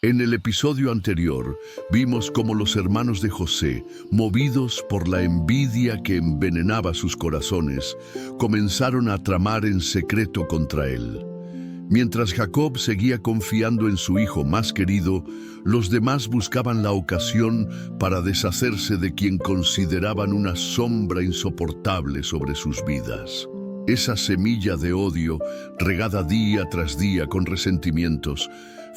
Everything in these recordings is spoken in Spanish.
En el episodio anterior, vimos cómo los hermanos de José, movidos por la envidia que envenenaba sus corazones, comenzaron a tramar en secreto contra él. Mientras Jacob seguía confiando en su hijo más querido, los demás buscaban la ocasión para deshacerse de quien consideraban una sombra insoportable sobre sus vidas. Esa semilla de odio, regada día tras día con resentimientos,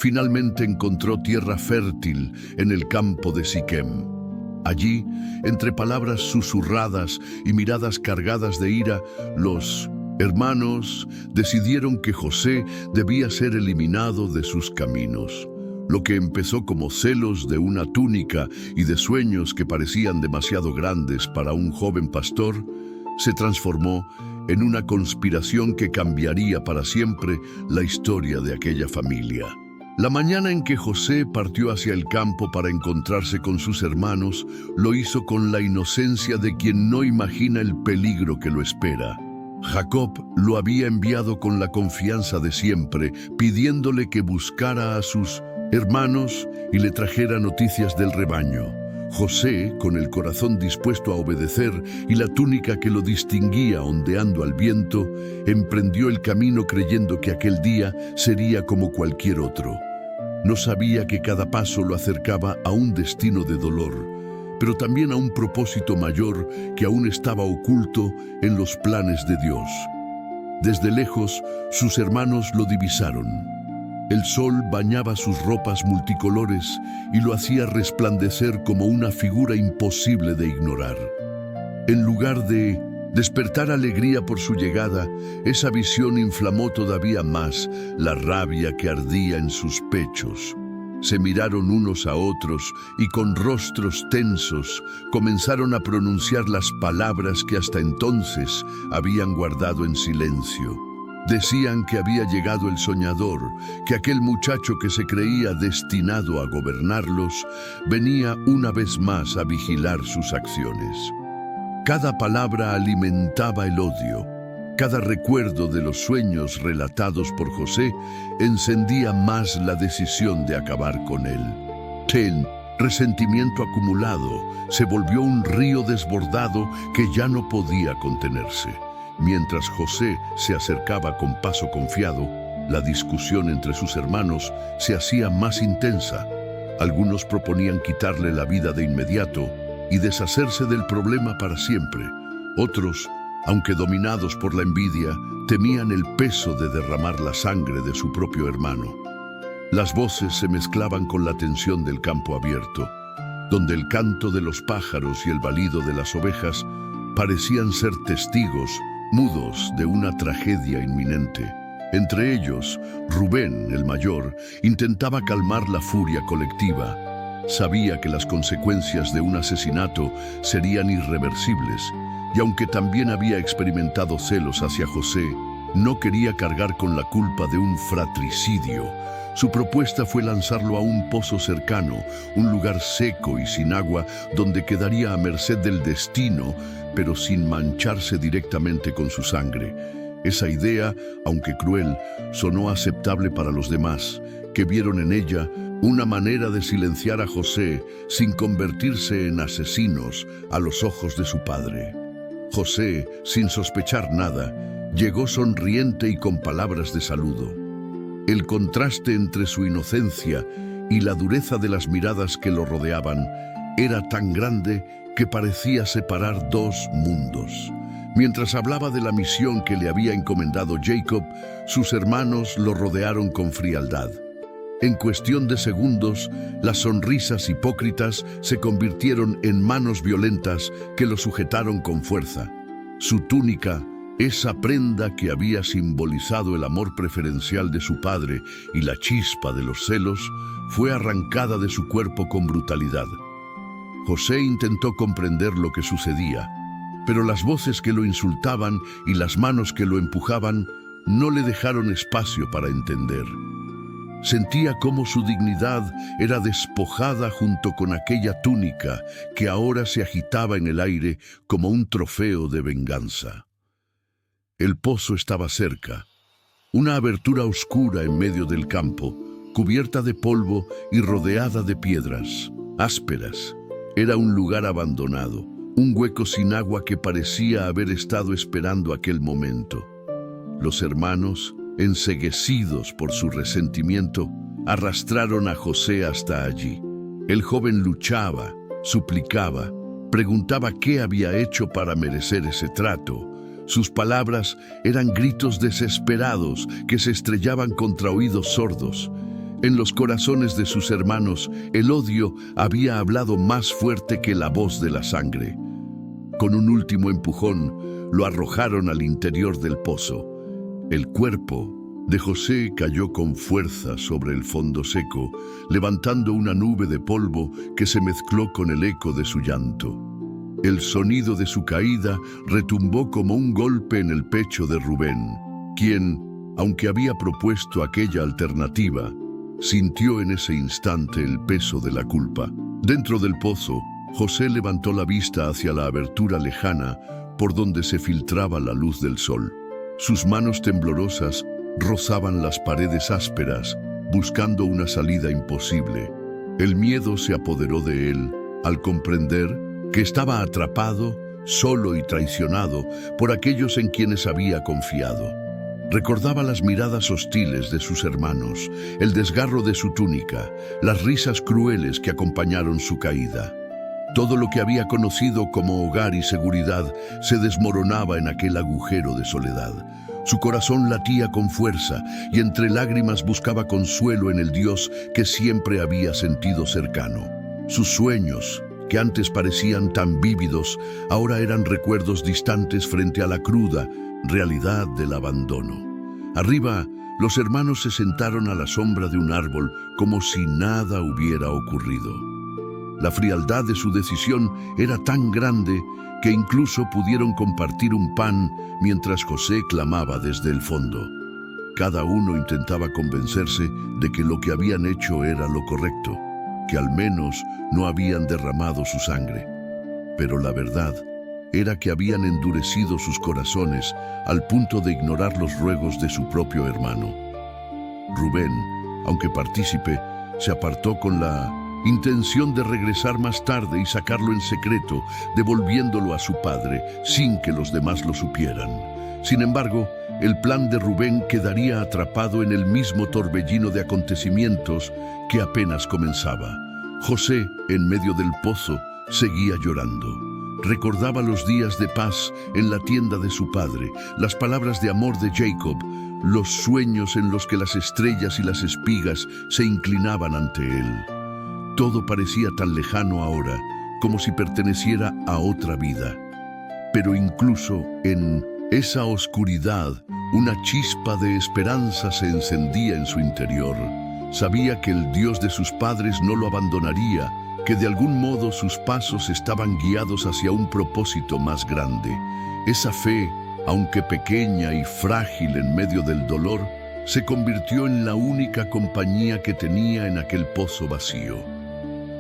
finalmente encontró tierra fértil en el campo de Siquem. Allí, entre palabras susurradas y miradas cargadas de ira, los hermanos decidieron que José debía ser eliminado de sus caminos. Lo que empezó como celos de una túnica y de sueños que parecían demasiado grandes para un joven pastor, se transformó en una conspiración que cambiaría para siempre la historia de aquella familia. La mañana en que José partió hacia el campo para encontrarse con sus hermanos, lo hizo con la inocencia de quien no imagina el peligro que lo espera. Jacob lo había enviado con la confianza de siempre, pidiéndole que buscara a sus hermanos y le trajera noticias del rebaño. José, con el corazón dispuesto a obedecer y la túnica que lo distinguía ondeando al viento, emprendió el camino creyendo que aquel día sería como cualquier otro. No sabía que cada paso lo acercaba a un destino de dolor, pero también a un propósito mayor que aún estaba oculto en los planes de Dios. Desde lejos, sus hermanos lo divisaron. El sol bañaba sus ropas multicolores y lo hacía resplandecer como una figura imposible de ignorar. En lugar de despertar alegría por su llegada, esa visión inflamó todavía más la rabia que ardía en sus pechos. Se miraron unos a otros y con rostros tensos comenzaron a pronunciar las palabras que hasta entonces habían guardado en silencio. Decían que había llegado el soñador, que aquel muchacho que se creía destinado a gobernarlos venía una vez más a vigilar sus acciones. Cada palabra alimentaba el odio. Cada recuerdo de los sueños relatados por José encendía más la decisión de acabar con él. El resentimiento acumulado se volvió un río desbordado que ya no podía contenerse. Mientras José se acercaba con paso confiado, la discusión entre sus hermanos se hacía más intensa. Algunos proponían quitarle la vida de inmediato y deshacerse del problema para siempre. Otros, aunque dominados por la envidia, temían el peso de derramar la sangre de su propio hermano. Las voces se mezclaban con la tensión del campo abierto, donde el canto de los pájaros y el balido de las ovejas parecían ser testigos mudos de una tragedia inminente. Entre ellos, Rubén, el mayor, intentaba calmar la furia colectiva. Sabía que las consecuencias de un asesinato serían irreversibles, y aunque también había experimentado celos hacia José, no quería cargar con la culpa de un fratricidio. Su propuesta fue lanzarlo a un pozo cercano, un lugar seco y sin agua, donde quedaría a merced del destino, pero sin mancharse directamente con su sangre. Esa idea, aunque cruel, sonó aceptable para los demás, que vieron en ella una manera de silenciar a José sin convertirse en asesinos a los ojos de su padre. José, sin sospechar nada, llegó sonriente y con palabras de saludo. El contraste entre su inocencia y la dureza de las miradas que lo rodeaban era tan grande que parecía separar dos mundos. Mientras hablaba de la misión que le había encomendado Jacob, sus hermanos lo rodearon con frialdad. En cuestión de segundos, las sonrisas hipócritas se convirtieron en manos violentas que lo sujetaron con fuerza. Su túnica, esa prenda que había simbolizado el amor preferencial de su padre y la chispa de los celos, fue arrancada de su cuerpo con brutalidad. José intentó comprender lo que sucedía, pero las voces que lo insultaban y las manos que lo empujaban no le dejaron espacio para entender. Sentía cómo su dignidad era despojada junto con aquella túnica que ahora se agitaba en el aire como un trofeo de venganza. El pozo estaba cerca, una abertura oscura en medio del campo, cubierta de polvo y rodeada de piedras ásperas. Era un lugar abandonado, un hueco sin agua que parecía haber estado esperando aquel momento. Los hermanos, enceguecidos por su resentimiento, arrastraron a José hasta allí. El joven luchaba, suplicaba, preguntaba qué había hecho para merecer ese trato. Sus palabras eran gritos desesperados que se estrellaban contra oídos sordos. En los corazones de sus hermanos, el odio había hablado más fuerte que la voz de la sangre. Con un último empujón, lo arrojaron al interior del pozo. El cuerpo de José cayó con fuerza sobre el fondo seco, levantando una nube de polvo que se mezcló con el eco de su llanto. El sonido de su caída retumbó como un golpe en el pecho de Rubén, quien, aunque había propuesto aquella alternativa, sintió en ese instante el peso de la culpa. Dentro del pozo, José levantó la vista hacia la abertura lejana por donde se filtraba la luz del sol. Sus manos temblorosas rozaban las paredes ásperas, buscando una salida imposible. El miedo se apoderó de él al comprender que estaba atrapado, solo y traicionado por aquellos en quienes había confiado. Recordaba las miradas hostiles de sus hermanos, el desgarro de su túnica, las risas crueles que acompañaron su caída. Todo lo que había conocido como hogar y seguridad se desmoronaba en aquel agujero de soledad. Su corazón latía con fuerza y entre lágrimas buscaba consuelo en el Dios que siempre había sentido cercano. Sus sueños, que antes parecían tan vívidos, ahora eran recuerdos distantes frente a la cruda realidad del abandono. Arriba, los hermanos se sentaron a la sombra de un árbol como si nada hubiera ocurrido. La frialdad de su decisión era tan grande que incluso pudieron compartir un pan mientras José clamaba desde el fondo. Cada uno intentaba convencerse de que lo que habían hecho era lo correcto, que al menos no habían derramado su sangre. Pero la verdad era que habían endurecido sus corazones al punto de ignorar los ruegos de su propio hermano. Rubén, aunque partícipe, se apartó con la intención de regresar más tarde y sacarlo en secreto, devolviéndolo a su padre sin que los demás lo supieran. Sin embargo, el plan de Rubén quedaría atrapado en el mismo torbellino de acontecimientos que apenas comenzaba. José, en medio del pozo, seguía llorando. Recordaba los días de paz en la tienda de su padre, las palabras de amor de Jacob, los sueños en los que las estrellas y las espigas se inclinaban ante él. Todo parecía tan lejano ahora, como si perteneciera a otra vida. Pero incluso en esa oscuridad, una chispa de esperanza se encendía en su interior. Sabía que el Dios de sus padres no lo abandonaría, que de algún modo sus pasos estaban guiados hacia un propósito más grande. Esa fe, aunque pequeña y frágil en medio del dolor, se convirtió en la única compañía que tenía en aquel pozo vacío.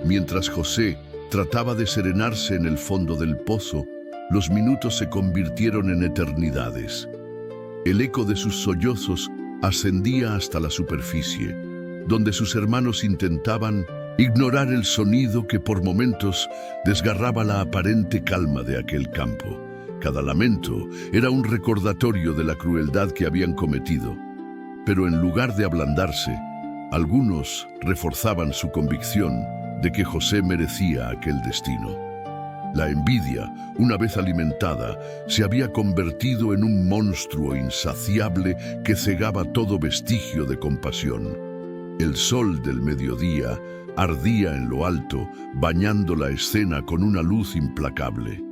Mientras José trataba de serenarse en el fondo del pozo, los minutos se convirtieron en eternidades. El eco de sus sollozos ascendía hasta la superficie, donde sus hermanos intentaban ignorar el sonido que por momentos desgarraba la aparente calma de aquel campo. Cada lamento era un recordatorio de la crueldad que habían cometido. Pero en lugar de ablandarse, algunos reforzaban su convicción de que José merecía aquel destino. La envidia, una vez alimentada, se había convertido en un monstruo insaciable que cegaba todo vestigio de compasión. El sol del mediodía ardía en lo alto, bañando la escena con una luz implacable.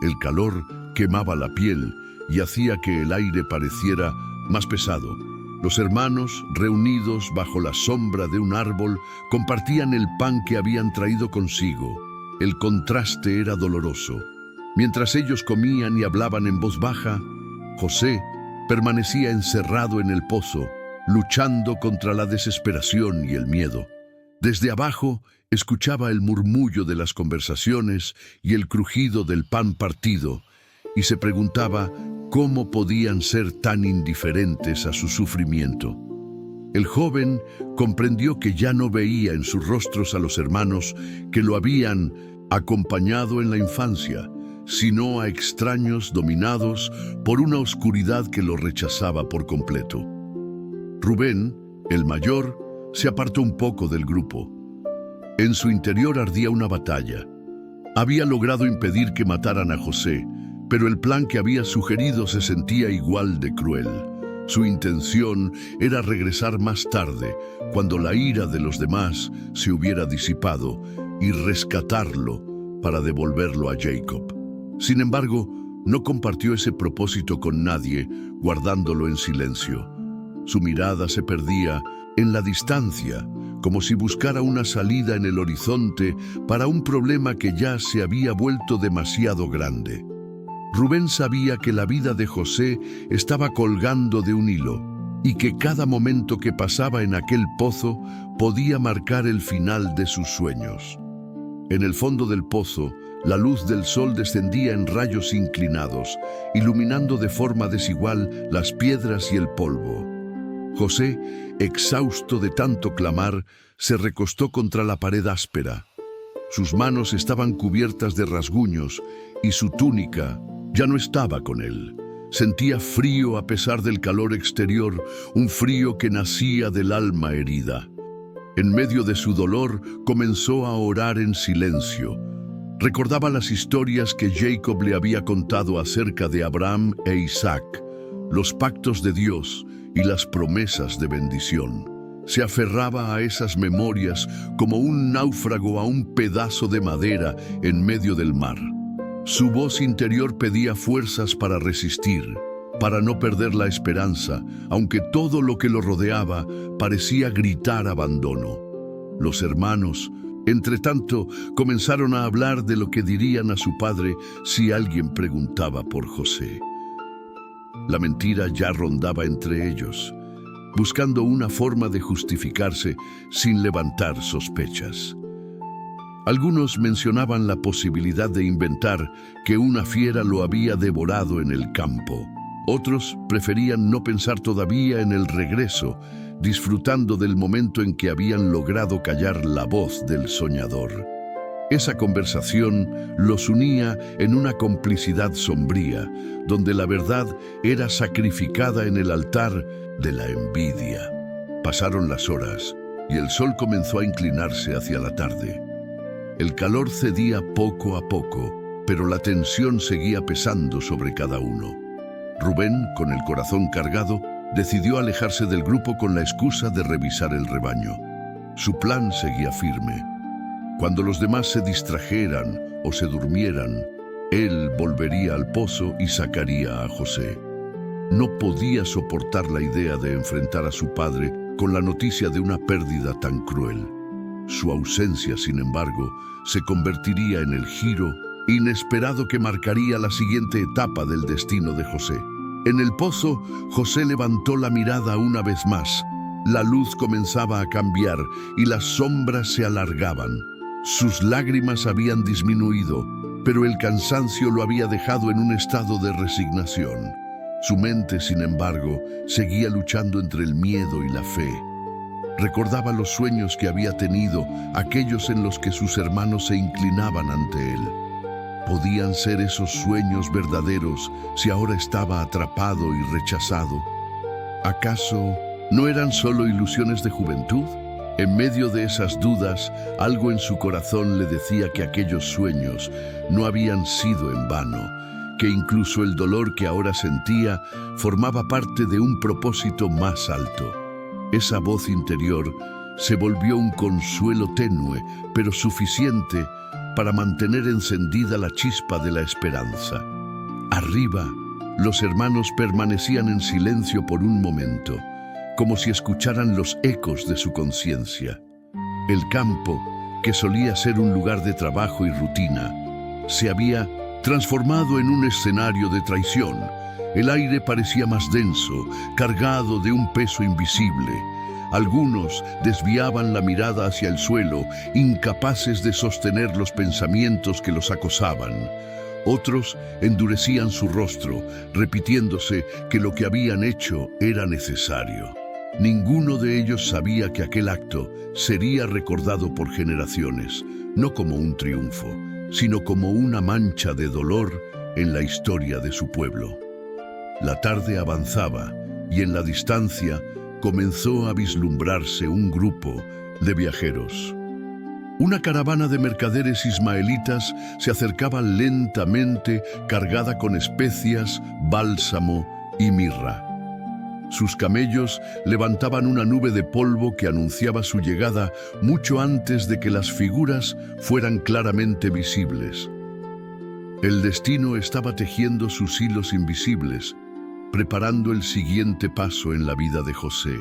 El calor quemaba la piel y hacía que el aire pareciera más pesado. Los hermanos, reunidos bajo la sombra de un árbol, compartían el pan que habían traído consigo. El contraste era doloroso. Mientras ellos comían y hablaban en voz baja, José permanecía encerrado en el pozo, luchando contra la desesperación y el miedo. Desde abajo escuchaba el murmullo de las conversaciones y el crujido del pan partido, y se preguntaba cómo podían ser tan indiferentes a su sufrimiento. El joven comprendió que ya no veía en sus rostros a los hermanos que lo habían acompañado en la infancia, sino a extraños dominados por una oscuridad que lo rechazaba por completo. Rubén, el mayor, se apartó un poco del grupo. En su interior ardía una batalla. Había logrado impedir que mataran a José, pero el plan que había sugerido se sentía igual de cruel. Su intención era regresar más tarde, cuando la ira de los demás se hubiera disipado, y rescatarlo para devolverlo a Jacob. Sin embargo, no compartió ese propósito con nadie, guardándolo en silencio. Su mirada se perdía en la distancia, como si buscara una salida en el horizonte para un problema que ya se había vuelto demasiado grande. Rubén sabía que la vida de José estaba colgando de un hilo y que cada momento que pasaba en aquel pozo podía marcar el final de sus sueños. En el fondo del pozo, la luz del sol descendía en rayos inclinados, iluminando de forma desigual las piedras y el polvo. José, exhausto de tanto clamar, se recostó contra la pared áspera. Sus manos estaban cubiertas de rasguños y su túnica ya no estaba con él. Sentía frío a pesar del calor exterior, un frío que nacía del alma herida. En medio de su dolor, comenzó a orar en silencio. Recordaba las historias que Jacob le había contado acerca de Abraham e Isaac, los pactos de Dios y las promesas de bendición. Se aferraba a esas memorias como un náufrago a un pedazo de madera en medio del mar. Su voz interior pedía fuerzas para resistir, para no perder la esperanza, aunque todo lo que lo rodeaba parecía gritar abandono. Los hermanos, entre tanto, comenzaron a hablar de lo que dirían a su padre si alguien preguntaba por José. La mentira ya rondaba entre ellos, buscando una forma de justificarse sin levantar sospechas. Algunos mencionaban la posibilidad de inventar que una fiera lo había devorado en el campo. Otros preferían no pensar todavía en el regreso, disfrutando del momento en que habían logrado callar la voz del soñador. Esa conversación los unía en una complicidad sombría, donde la verdad era sacrificada en el altar de la envidia. Pasaron las horas y el sol comenzó a inclinarse hacia la tarde. El calor cedía poco a poco, pero la tensión seguía pesando sobre cada uno. Rubén, con el corazón cargado, decidió alejarse del grupo con la excusa de revisar el rebaño. Su plan seguía firme. Cuando los demás se distrajeran o se durmieran, él volvería al pozo y sacaría a José. No podía soportar la idea de enfrentar a su padre con la noticia de una pérdida tan cruel. Su ausencia, sin embargo, se convertiría en el giro inesperado que marcaría la siguiente etapa del destino de José. En el pozo, José levantó la mirada una vez más. La luz comenzaba a cambiar y las sombras se alargaban. Sus lágrimas habían disminuido, pero el cansancio lo había dejado en un estado de resignación. Su mente, sin embargo, seguía luchando entre el miedo y la fe. Recordaba los sueños que había tenido, aquellos en los que sus hermanos se inclinaban ante él. ¿Podían ser esos sueños verdaderos si ahora estaba atrapado y rechazado? ¿Acaso no eran solo ilusiones de juventud? En medio de esas dudas, algo en su corazón le decía que aquellos sueños no habían sido en vano, que incluso el dolor que ahora sentía formaba parte de un propósito más alto. Esa voz interior se volvió un consuelo tenue, pero suficiente para mantener encendida la chispa de la esperanza. Arriba, los hermanos permanecían en silencio por un momento, como si escucharan los ecos de su conciencia. El campo, que solía ser un lugar de trabajo y rutina, se había transformado en un escenario de traición. El aire parecía más denso, cargado de un peso invisible. Algunos desviaban la mirada hacia el suelo, incapaces de sostener los pensamientos que los acosaban. Otros endurecían su rostro, repitiéndose que lo que habían hecho era necesario. Ninguno de ellos sabía que aquel acto sería recordado por generaciones, no como un triunfo, sino como una mancha de dolor en la historia de su pueblo. La tarde avanzaba y en la distancia comenzó a vislumbrarse un grupo de viajeros. Una caravana de mercaderes ismaelitas se acercaba lentamente, cargada con especias, bálsamo y mirra. Sus camellos levantaban una nube de polvo que anunciaba su llegada mucho antes de que las figuras fueran claramente visibles. El destino estaba tejiendo sus hilos invisibles, preparando el siguiente paso en la vida de José.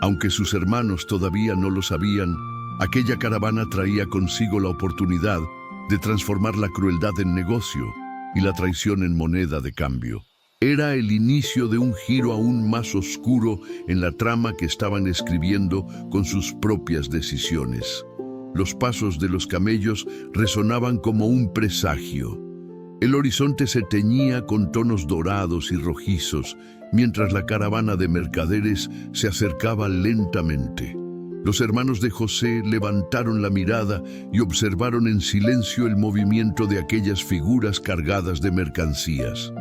Aunque sus hermanos todavía no lo sabían, aquella caravana traía consigo la oportunidad de transformar la crueldad en negocio y la traición en moneda de cambio. Era el inicio de un giro aún más oscuro en la trama que estaban escribiendo con sus propias decisiones. Los pasos de los camellos resonaban como un presagio. El horizonte se teñía con tonos dorados y rojizos, mientras la caravana de mercaderes se acercaba lentamente. Los hermanos de José levantaron la mirada y observaron en silencio el movimiento de aquellas figuras cargadas de mercancías.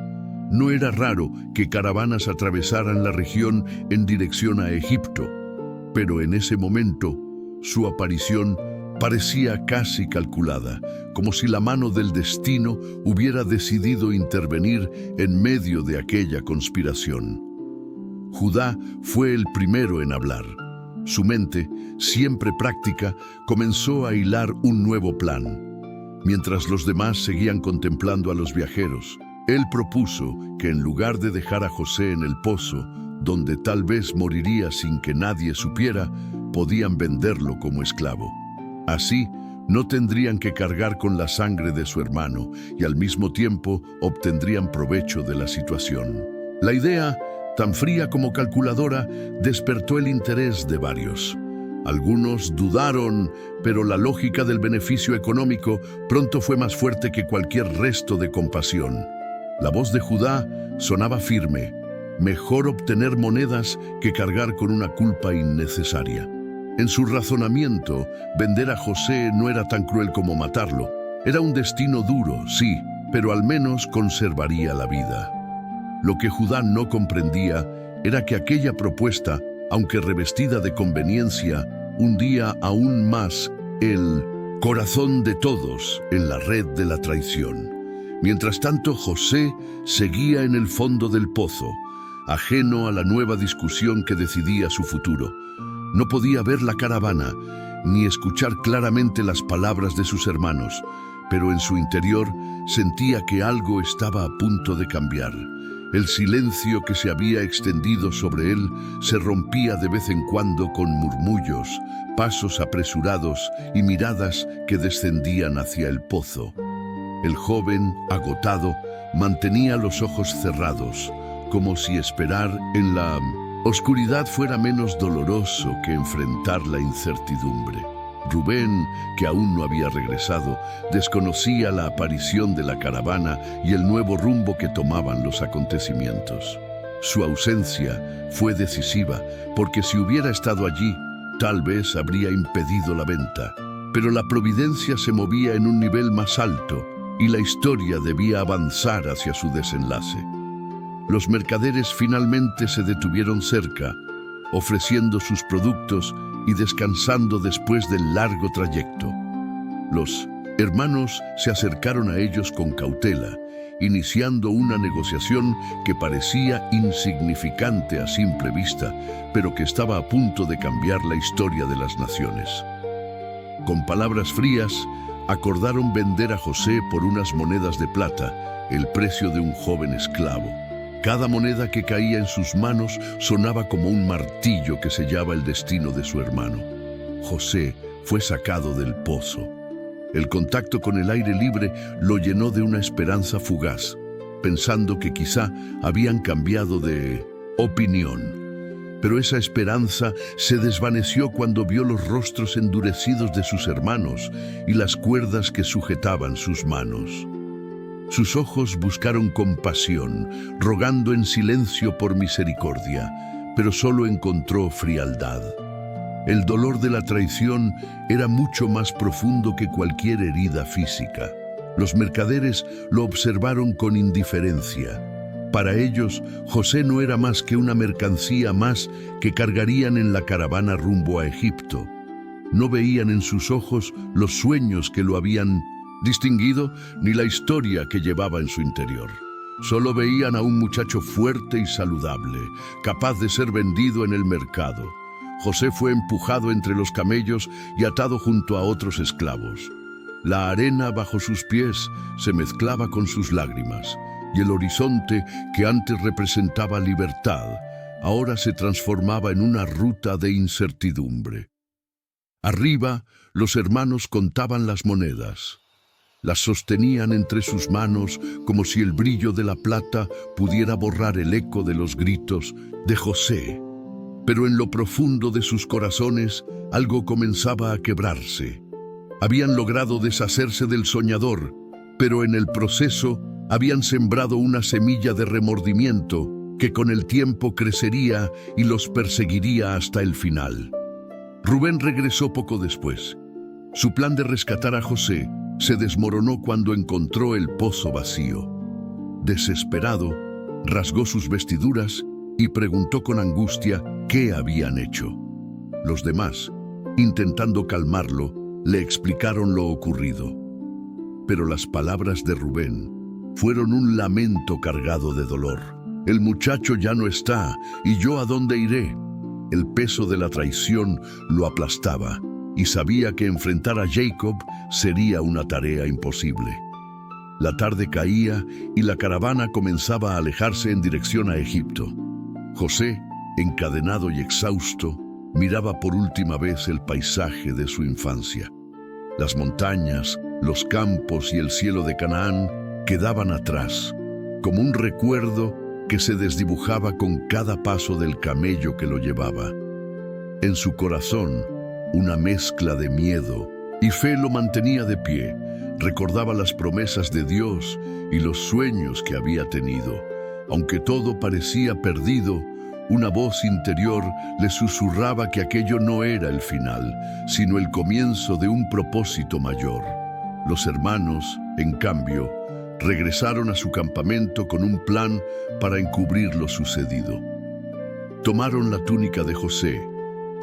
No era raro que caravanas atravesaran la región en dirección a Egipto, pero en ese momento su aparición parecía casi calculada, como si la mano del destino hubiera decidido intervenir en medio de aquella conspiración. Judá fue el primero en hablar. Su mente, siempre práctica, comenzó a hilar un nuevo plan. Mientras los demás seguían contemplando a los viajeros, él propuso que en lugar de dejar a José en el pozo, donde tal vez moriría sin que nadie supiera, podían venderlo como esclavo. Así, no tendrían que cargar con la sangre de su hermano y al mismo tiempo obtendrían provecho de la situación. La idea, tan fría como calculadora, despertó el interés de varios. Algunos dudaron, pero la lógica del beneficio económico pronto fue más fuerte que cualquier resto de compasión. La voz de Judá sonaba firme: mejor obtener monedas que cargar con una culpa innecesaria. En su razonamiento, vender a José no era tan cruel como matarlo. Era un destino duro, sí, pero al menos conservaría la vida. Lo que Judá no comprendía era que aquella propuesta, aunque revestida de conveniencia, hundía aún más el corazón de todos en la red de la traición. Mientras tanto, José seguía en el fondo del pozo, ajeno a la nueva discusión que decidía su futuro. No podía ver la caravana, ni escuchar claramente las palabras de sus hermanos, pero en su interior sentía que algo estaba a punto de cambiar. El silencio que se había extendido sobre él se rompía de vez en cuando con murmullos, pasos apresurados y miradas que descendían hacia el pozo. El joven, agotado, mantenía los ojos cerrados, como si esperar en la oscuridad fuera menos doloroso que enfrentar la incertidumbre. Rubén, que aún no había regresado, desconocía la aparición de la caravana y el nuevo rumbo que tomaban los acontecimientos. Su ausencia fue decisiva, porque si hubiera estado allí, tal vez habría impedido la venta. Pero la providencia se movía en un nivel más alto y la historia debía avanzar hacia su desenlace. Los mercaderes finalmente se detuvieron cerca, ofreciendo sus productos y descansando después del largo trayecto. Los hermanos se acercaron a ellos con cautela, iniciando una negociación que parecía insignificante a simple vista, pero que estaba a punto de cambiar la historia de las naciones. Con palabras frías, acordaron vender a José por unas monedas de plata, el precio de un joven esclavo. Cada moneda que caía en sus manos sonaba como un martillo que sellaba el destino de su hermano. José fue sacado del pozo. El contacto con el aire libre lo llenó de una esperanza fugaz, pensando que quizá habían cambiado de opinión. Pero esa esperanza se desvaneció cuando vio los rostros endurecidos de sus hermanos y las cuerdas que sujetaban sus manos. Sus ojos buscaron compasión, rogando en silencio por misericordia, pero solo encontró frialdad. El dolor de la traición era mucho más profundo que cualquier herida física. Los mercaderes lo observaron con indiferencia. Para ellos, José no era más que una mercancía más que cargarían en la caravana rumbo a Egipto. No veían en sus ojos los sueños que lo habían distinguido ni la historia que llevaba en su interior. Solo veían a un muchacho fuerte y saludable, capaz de ser vendido en el mercado. José fue empujado entre los camellos y atado junto a otros esclavos. La arena bajo sus pies se mezclaba con sus lágrimas, y el horizonte que antes representaba libertad, ahora se transformaba en una ruta de incertidumbre. Arriba, los hermanos contaban las monedas. Las sostenían entre sus manos como si el brillo de la plata pudiera borrar el eco de los gritos de José. Pero en lo profundo de sus corazones algo comenzaba a quebrarse. Habían logrado deshacerse del soñador, pero en el proceso habían sembrado una semilla de remordimiento que con el tiempo crecería y los perseguiría hasta el final. Rubén regresó poco después. Su plan de rescatar a José se desmoronó cuando encontró el pozo vacío. Desesperado, rasgó sus vestiduras y preguntó con angustia qué habían hecho. Los demás, intentando calmarlo, le explicaron lo ocurrido. Pero las palabras de Rubén fueron un lamento cargado de dolor. El muchacho ya no está, ¿y yo a dónde iré? El peso de la traición lo aplastaba y sabía que enfrentar a Jacob sería una tarea imposible. La tarde caía y la caravana comenzaba a alejarse en dirección a Egipto. José, encadenado y exhausto, miraba por última vez el paisaje de su infancia. Las montañas, los campos y el cielo de Canaán quedaban atrás, como un recuerdo que se desdibujaba con cada paso del camello que lo llevaba. En su corazón, una mezcla de miedo y fe lo mantenía de pie. Recordaba las promesas de Dios y los sueños que había tenido. Aunque todo parecía perdido, una voz interior le susurraba que aquello no era el final, sino el comienzo de un propósito mayor. Los hermanos, en cambio, regresaron a su campamento con un plan para encubrir lo sucedido. Tomaron la túnica de José,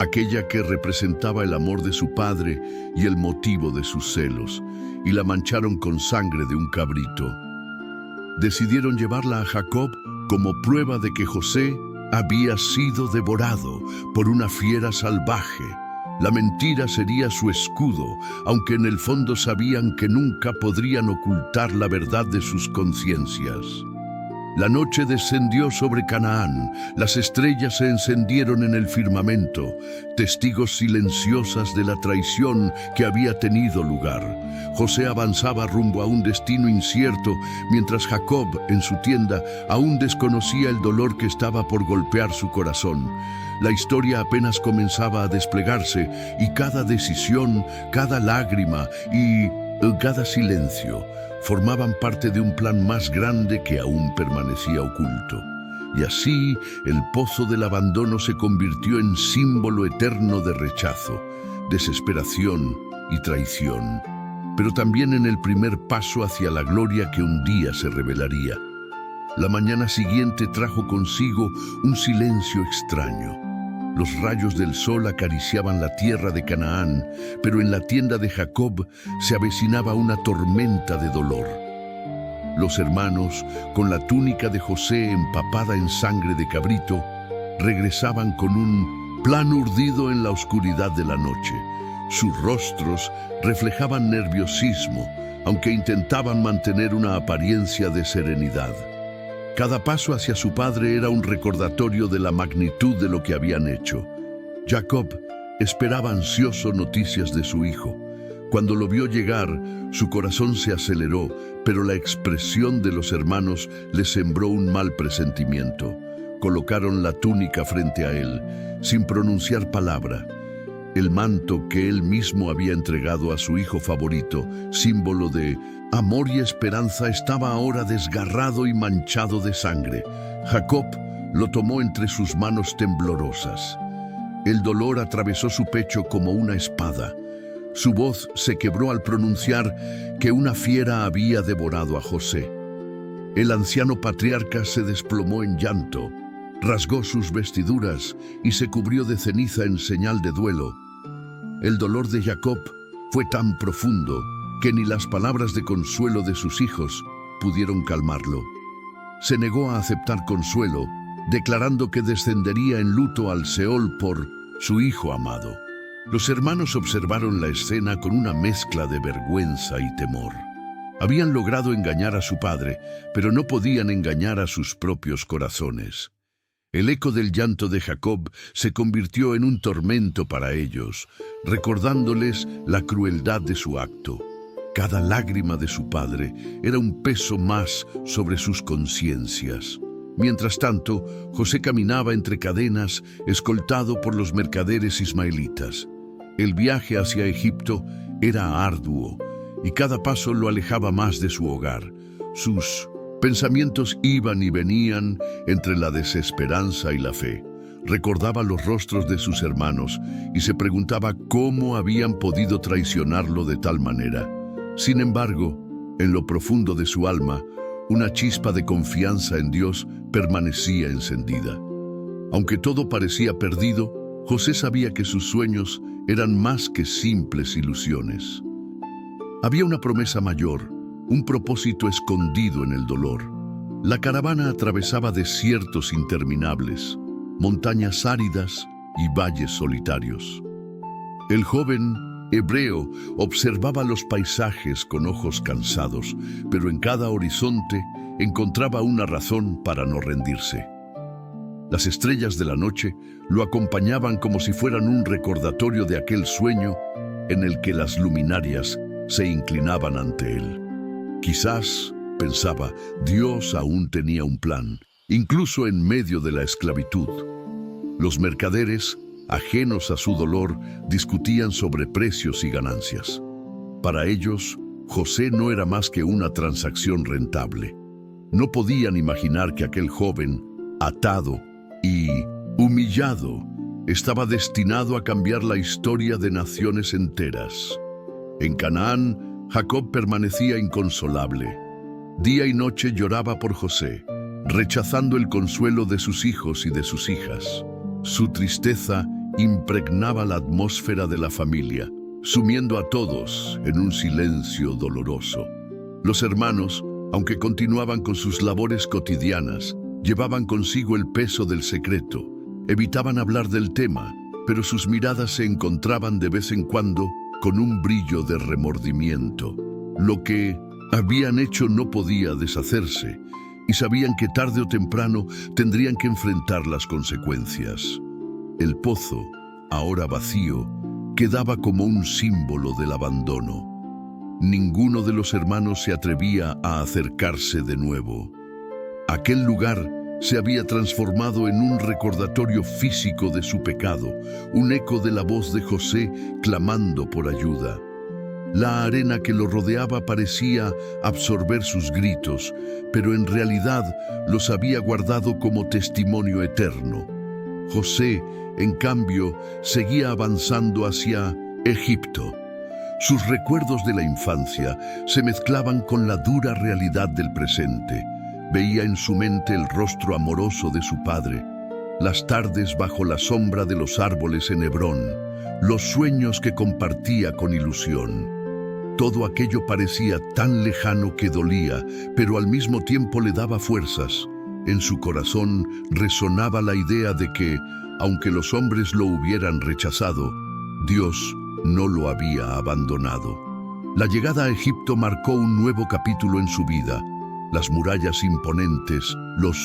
aquella que representaba el amor de su padre y el motivo de sus celos, y la mancharon con sangre de un cabrito. Decidieron llevarla a Jacob como prueba de que José había sido devorado por una fiera salvaje. La mentira sería su escudo, aunque en el fondo sabían que nunca podrían ocultar la verdad de sus conciencias. La noche descendió sobre Canaán, las estrellas se encendieron en el firmamento, testigos silenciosas de la traición que había tenido lugar. José avanzaba rumbo a un destino incierto, mientras Jacob, en su tienda, aún desconocía el dolor que estaba por golpear su corazón. La historia apenas comenzaba a desplegarse, y cada decisión, cada lágrima y cada silencio formaban parte de un plan más grande que aún permanecía oculto. Y así, el pozo del abandono se convirtió en símbolo eterno de rechazo, desesperación y traición, pero también en el primer paso hacia la gloria que un día se revelaría. La mañana siguiente trajo consigo un silencio extraño. Los rayos del sol acariciaban la tierra de Canaán, pero en la tienda de Jacob se avecinaba una tormenta de dolor. Los hermanos, con la túnica de José empapada en sangre de cabrito, regresaban con un plan urdido en la oscuridad de la noche. Sus rostros reflejaban nerviosismo, aunque intentaban mantener una apariencia de serenidad. Cada paso hacia su padre era un recordatorio de la magnitud de lo que habían hecho. Jacob esperaba ansioso noticias de su hijo. Cuando lo vio llegar, su corazón se aceleró, pero la expresión de los hermanos le sembró un mal presentimiento. Colocaron la túnica frente a él, sin pronunciar palabra. El manto que él mismo había entregado a su hijo favorito, símbolo de amor y esperanza, estaba ahora desgarrado y manchado de sangre. Jacob lo tomó entre sus manos temblorosas. El dolor atravesó su pecho como una espada. Su voz se quebró al pronunciar que una fiera había devorado a José. El anciano patriarca se desplomó en llanto, rasgó sus vestiduras y se cubrió de ceniza en señal de duelo. El dolor de Jacob fue tan profundo que ni las palabras de consuelo de sus hijos pudieron calmarlo. Se negó a aceptar consuelo, declarando que descendería en luto al Seol por su hijo amado. Los hermanos observaron la escena con una mezcla de vergüenza y temor. Habían logrado engañar a su padre, pero no podían engañar a sus propios corazones. El eco del llanto de Jacob se convirtió en un tormento para ellos, recordándoles la crueldad de su acto. Cada lágrima de su padre era un peso más sobre sus conciencias. Mientras tanto, José caminaba entre cadenas, escoltado por los mercaderes ismaelitas. El viaje hacia Egipto era arduo, y cada paso lo alejaba más de su hogar. Sus pensamientos iban y venían entre la desesperanza y la fe. Recordaba los rostros de sus hermanos y se preguntaba cómo habían podido traicionarlo de tal manera. Sin embargo, en lo profundo de su alma, una chispa de confianza en Dios permanecía encendida. Aunque todo parecía perdido, José sabía que sus sueños eran más que simples ilusiones. Había una promesa mayor, un propósito escondido en el dolor. La caravana atravesaba desiertos interminables, montañas áridas y valles solitarios. El joven hebreo observaba los paisajes con ojos cansados, pero en cada horizonte encontraba una razón para no rendirse. Las estrellas de la noche lo acompañaban como si fueran un recordatorio de aquel sueño en el que las luminarias se inclinaban ante él. Quizás, pensaba, Dios aún tenía un plan, incluso en medio de la esclavitud. Los mercaderes, ajenos a su dolor, discutían sobre precios y ganancias. Para ellos, José no era más que una transacción rentable. No podían imaginar que aquel joven, atado y humillado, estaba destinado a cambiar la historia de naciones enteras. En Canaán, Jacob permanecía inconsolable. Día y noche lloraba por José, rechazando el consuelo de sus hijos y de sus hijas. Su tristeza impregnaba la atmósfera de la familia, sumiendo a todos en un silencio doloroso. Los hermanos, aunque continuaban con sus labores cotidianas, llevaban consigo el peso del secreto. Evitaban hablar del tema, pero sus miradas se encontraban de vez en cuando con un brillo de remordimiento. Lo que habían hecho no podía deshacerse, y sabían que tarde o temprano tendrían que enfrentar las consecuencias. El pozo, ahora vacío, quedaba como un símbolo del abandono. Ninguno de los hermanos se atrevía a acercarse de nuevo. Aquel lugar se había transformado en un recordatorio físico de su pecado, un eco de la voz de José clamando por ayuda. La arena que lo rodeaba parecía absorber sus gritos, pero en realidad los había guardado como testimonio eterno. José, en cambio, seguía avanzando hacia Egipto. Sus recuerdos de la infancia se mezclaban con la dura realidad del presente. Veía en su mente el rostro amoroso de su padre, las tardes bajo la sombra de los árboles en Hebrón, los sueños que compartía con ilusión. Todo aquello parecía tan lejano que dolía, pero al mismo tiempo le daba fuerzas. En su corazón resonaba la idea de que, aunque los hombres lo hubieran rechazado, Dios no lo había abandonado. La llegada a Egipto marcó un nuevo capítulo en su vida. Las murallas imponentes, los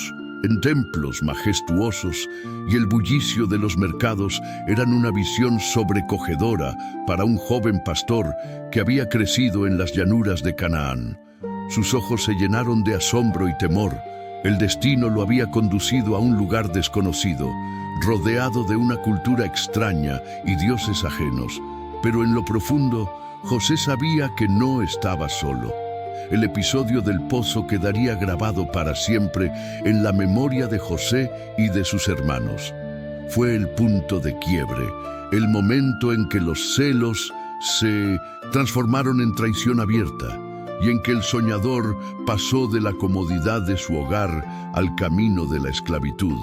templos majestuosos y el bullicio de los mercados eran una visión sobrecogedora para un joven pastor que había crecido en las llanuras de Canaán. Sus ojos se llenaron de asombro y temor. El destino lo había conducido a un lugar desconocido, rodeado de una cultura extraña y dioses ajenos. Pero en lo profundo, José sabía que no estaba solo. el episodio del pozo quedaría grabado para siempre en la memoria de José y de sus hermanos. Fue el punto de quiebre, el momento en que los celos se transformaron en traición abierta y en que el soñador pasó de la comodidad de su hogar al camino de la esclavitud.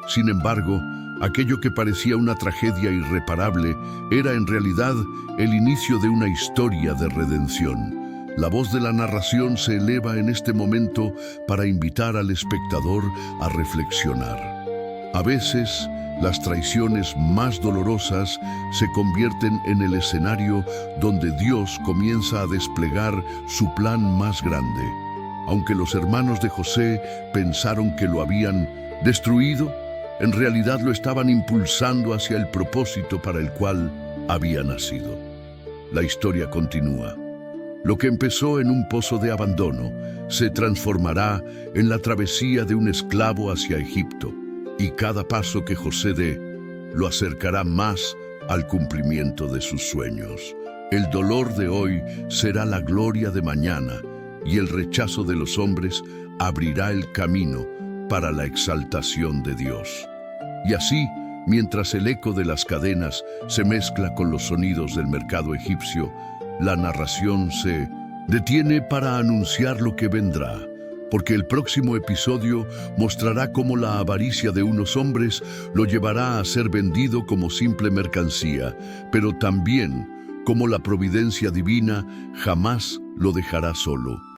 Sin embargo, aquello que parecía una tragedia irreparable era en realidad el inicio de una historia de redención. La voz de la narración se eleva en este momento para invitar al espectador a reflexionar. A veces, las traiciones más dolorosas se convierten en el escenario donde Dios comienza a desplegar su plan más grande. Aunque los hermanos de José pensaron que lo habían destruido, en realidad lo estaban impulsando hacia el propósito para el cual había nacido. La historia continúa. Lo que empezó en un pozo de abandono se transformará en la travesía de un esclavo hacia Egipto, y cada paso que José dé lo acercará más al cumplimiento de sus sueños. El dolor de hoy será la gloria de mañana, y el rechazo de los hombres abrirá el camino para la exaltación de Dios. Y así, mientras el eco de las cadenas se mezcla con los sonidos del mercado egipcio, la narración se detiene para anunciar lo que vendrá, porque el próximo episodio mostrará cómo la avaricia de unos hombres lo llevará a ser vendido como simple mercancía, pero también cómo la providencia divina jamás lo dejará solo.